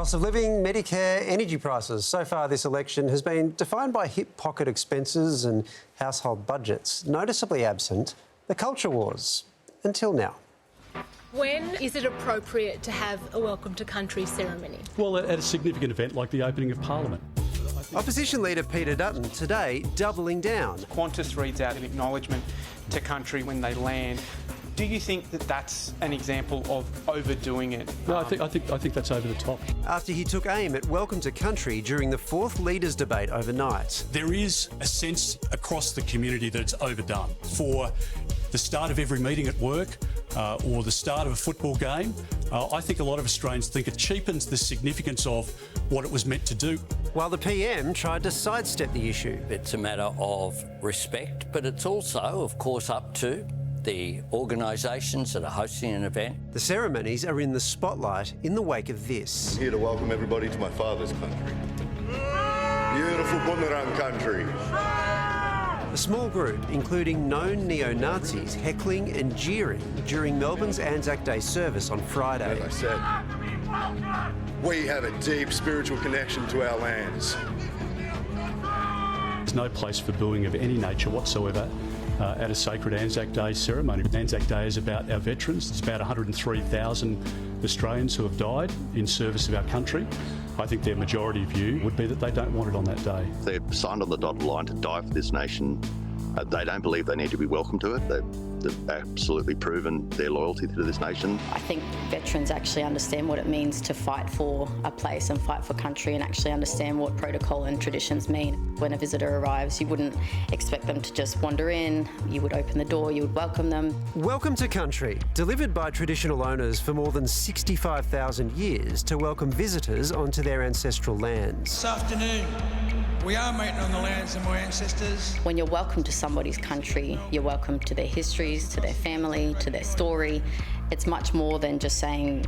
Cost of living, Medicare, energy prices. So far this election has been defined by hip pocket expenses and household budgets. Noticeably absent, the culture wars. Until now. When is it appropriate to have a welcome to country ceremony? Well, at a significant event like the opening of Parliament. Opposition Leader Peter Dutton today doubling down. Qantas reads out an acknowledgement to country when they land. Do you think that that's an example of overdoing it? No, I think that's over the top. After he took aim at Welcome to Country during the fourth Leaders debate overnight. There is a sense across the community that it's overdone. For the start of every meeting at work or the start of a football game, I think a lot of Australians think it cheapens the significance of what it was meant to do. While the PM tried to sidestep the issue. It's a matter of respect, but it's also, of course, up to the organisations that are hosting an event. The ceremonies are in the spotlight in the wake of this. I'm here to welcome everybody to my father's country. Beautiful Bunurong country. A small group, including known neo-Nazis, heckling and jeering during Melbourne's Anzac Day service on Friday. As I said, we have a deep spiritual connection to our lands. There's no place for booing of any nature whatsoever at a sacred Anzac Day ceremony. Anzac Day is about our veterans. It's about 103,000 Australians who have died in service of our country. I think their majority view would be that they don't want it on that day. They've signed on the dotted line to die for this nation. They don't believe they need to be welcome to it. They've absolutely proven their loyalty to this nation. I think veterans actually understand what it means to fight for a place and fight for country and actually understand what protocol and traditions mean. When a visitor arrives, you wouldn't expect them to just wander in. You would open the door, you would welcome them. Welcome to Country, delivered by traditional owners for more than 65,000 years to welcome visitors onto their ancestral lands. This afternoon, we are meeting on the lands of my ancestors. When you're welcome to somebody's country, you're welcome to their histories, to their family, to their story. It's much more than just saying,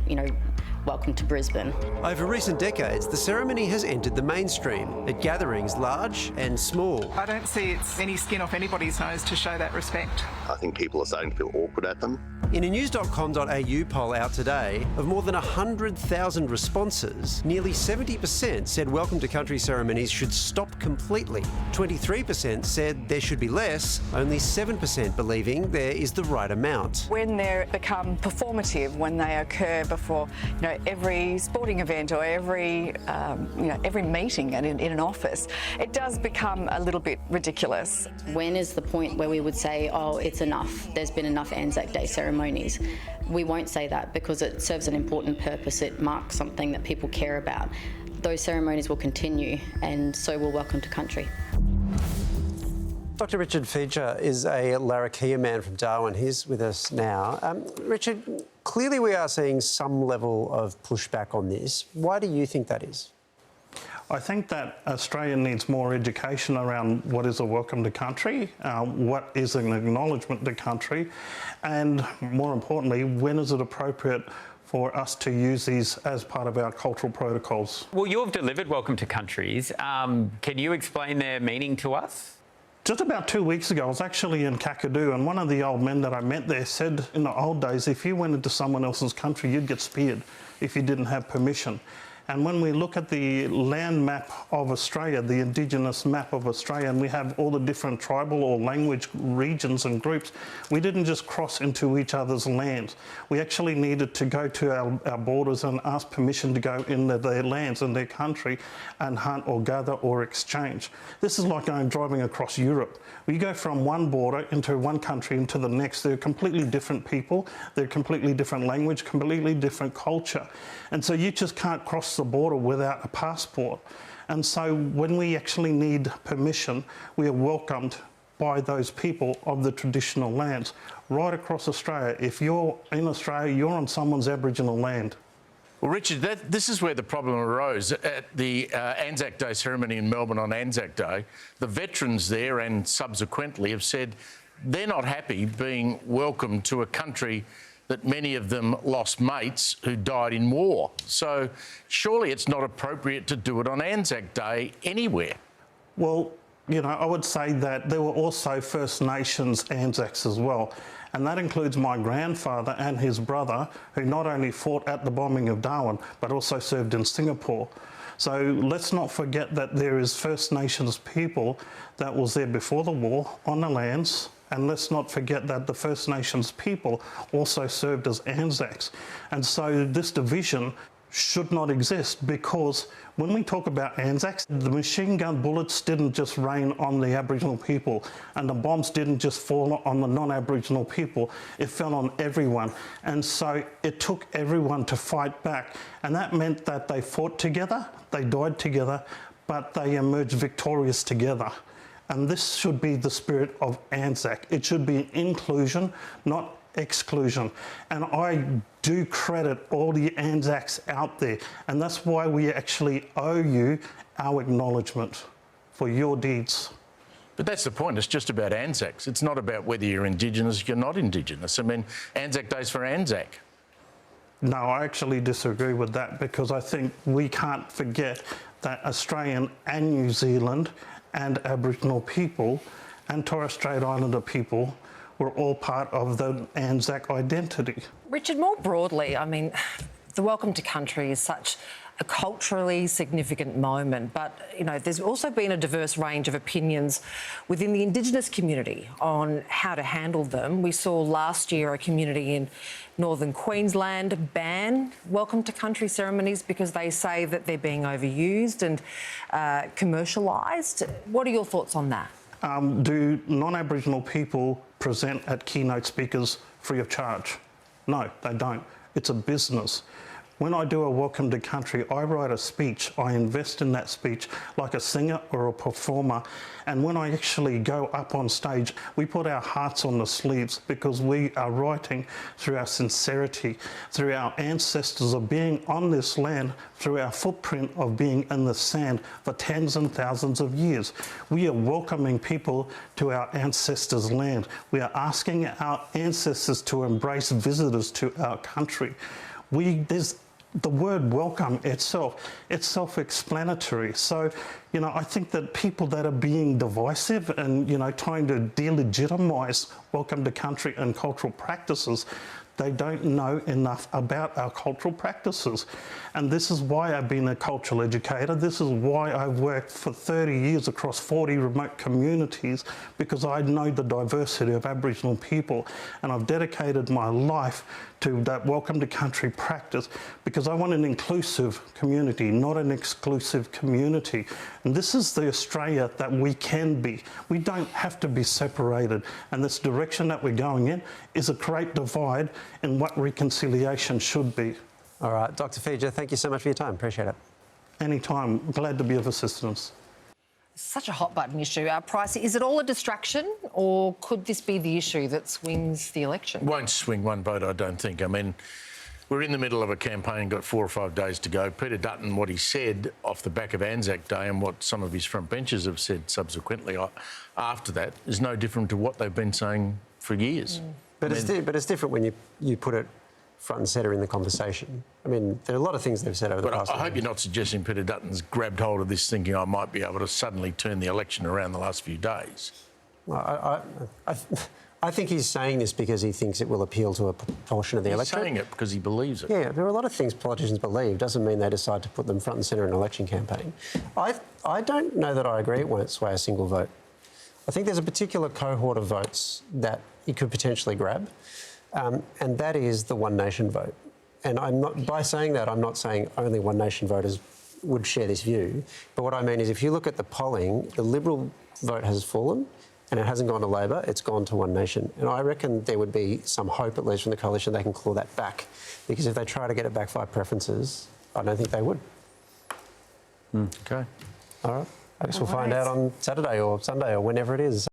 welcome to Brisbane. Over recent decades, the ceremony has entered the mainstream at gatherings large and small. I don't see it's any skin off anybody's nose to show that respect. I think people are starting to feel awkward at them. In a news.com.au poll out today, of more than 100,000 responses, nearly 70% said Welcome to Country ceremonies should stop completely. 23% said there should be less, only 7% believing there is the right amount. When they become performative, when they occur before, every sporting event or every meeting in an office, it does become a little bit ridiculous. When is the point where we would say, oh, it's enough, there's been enough Anzac Day ceremonies? We won't say that because it serves an important purpose. It marks something that people care about. Those ceremonies will continue, and so will Welcome to Country. Dr. Richard Fejo is a Larrakia man from Darwin. He's with us now. Richard, clearly we are seeing some level of pushback on this. Why do you think that is? I think that Australia needs more education around what is a welcome to country, what is an acknowledgement to country, and more importantly, when is it appropriate for us to use these as part of our cultural protocols. Well, you've delivered welcome to countries. Can you explain their meaning to us? Just about 2 weeks ago, I was actually in Kakadu, and one of the old men that I met there said in the old days, if you went into someone else's country, you'd get speared if you didn't have permission. And when we look at the land map of Australia, the Indigenous map of Australia, and we have all the different tribal or language regions and groups, we didn't just cross into each other's lands. We actually needed to go to our borders and ask permission to go into their lands and their country and hunt or gather or exchange. This is like driving across Europe. We go from one border into one country into the next. They're completely different people. They're completely different language, completely different culture. And so you just can't cross the border without a passport. And so when we actually need permission, we are welcomed by those people of the traditional lands right across Australia. If you're in Australia, you're on someone's Aboriginal land. Well, Richard, this is where the problem arose. At the Anzac Day ceremony in Melbourne on Anzac Day, the veterans there and subsequently have said they're not happy being welcomed to a country that many of them lost mates who died in war. So surely it's not appropriate to do it on Anzac Day anywhere. Well, I would say that there were also First Nations Anzacs as well. And that includes my grandfather and his brother, who not only fought at the bombing of Darwin, but also served in Singapore. So let's not forget that there is First Nations people that was there before the war on the lands. And let's not forget that the First Nations people also served as Anzacs. And so this division should not exist, because when we talk about Anzacs, the machine gun bullets didn't just rain on the Aboriginal people, and the bombs didn't just fall on the non-Aboriginal people. It fell on everyone. And so it took everyone to fight back. And that meant that they fought together, they died together, but they emerged victorious together. And this should be the spirit of Anzac. It should be inclusion, not exclusion. And I do credit all the Anzacs out there, and that's why we actually owe you our acknowledgement for your deeds. But that's the point. It's just about Anzacs. It's not about whether you're Indigenous or you're not Indigenous. I mean, Anzac Day's for Anzac. No, I actually disagree with that, because I think we can't forget that Australian and New Zealand and Aboriginal people and Torres Strait Islander people were all part of the Anzac identity. Richard, more broadly, I mean, the Welcome to Country is such a culturally significant moment, but, you know, there's also been a diverse range of opinions within the Indigenous community on how to handle them. We saw last year a community in northern Queensland ban Welcome to Country ceremonies because they say that they're being overused and commercialised. What are your thoughts on that? Do non-Aboriginal people present at keynote speakers free of charge? No, they don't. It's a business. When I do a Welcome to Country, I write a speech. I invest in that speech like a singer or a performer. And when I actually go up on stage, we put our hearts on the sleeves, because we are writing through our sincerity, through our ancestors of being on this land, through our footprint of being in the sand for tens and thousands of years. We are welcoming people to our ancestors' land. We are asking our ancestors to embrace visitors to our country. The word welcome itself, it's self-explanatory. So, you know, I think that people that are being divisive and, you know, trying to delegitimise Welcome to Country and cultural practices, they don't know enough about our cultural practices. And this is why I've been a cultural educator. This is why I've worked for 30 years across 40 remote communities, because I know the diversity of Aboriginal people. And I've dedicated my life to that Welcome to Country practice, because I want an inclusive community, not an exclusive community. And this is the Australia that we can be. We don't have to be separated. And this direction that we're going in is a great divide in what reconciliation should be. All right, Dr. Fejo, thank you so much for your time. Appreciate it. Anytime. Glad to be of assistance. Such a hot button issue. Pricey, is it all a distraction, or could this be the issue that swings the election? Won't swing one vote, I don't think. I mean, we're in the middle of a campaign, got 4 or 5 days to go. Peter Dutton, what he said off the back of Anzac Day and what some of his front benchers have said subsequently after that is no different to what they've been saying for years. But it's different when you put it front and centre in the conversation. I mean, there are a lot of things they've said over the past. But I hope you're not suggesting Peter Dutton's grabbed hold of this thinking I might be able to suddenly turn the election around the last few days. Well, I think he's saying this because he thinks it will appeal to a proportion of the electorate. He's saying it because he believes it. Yeah, there are a lot of things politicians believe. Doesn't mean they decide to put them front and centre in an election campaign. I don't know that I agree it won't sway a single vote. I think there's a particular cohort of votes that he could potentially grab, and that is the One Nation vote. And by saying that, I'm not saying only One Nation voters would share this view. But what I mean is, if you look at the polling, the Liberal vote has fallen, and it hasn't gone to Labor, it's gone to One Nation. And I reckon there would be some hope, at least from the coalition, they can claw that back. Because if they try to get it back via preferences, I don't think they would. OK. All right. I guess we'll find out on Saturday or Sunday or whenever it is.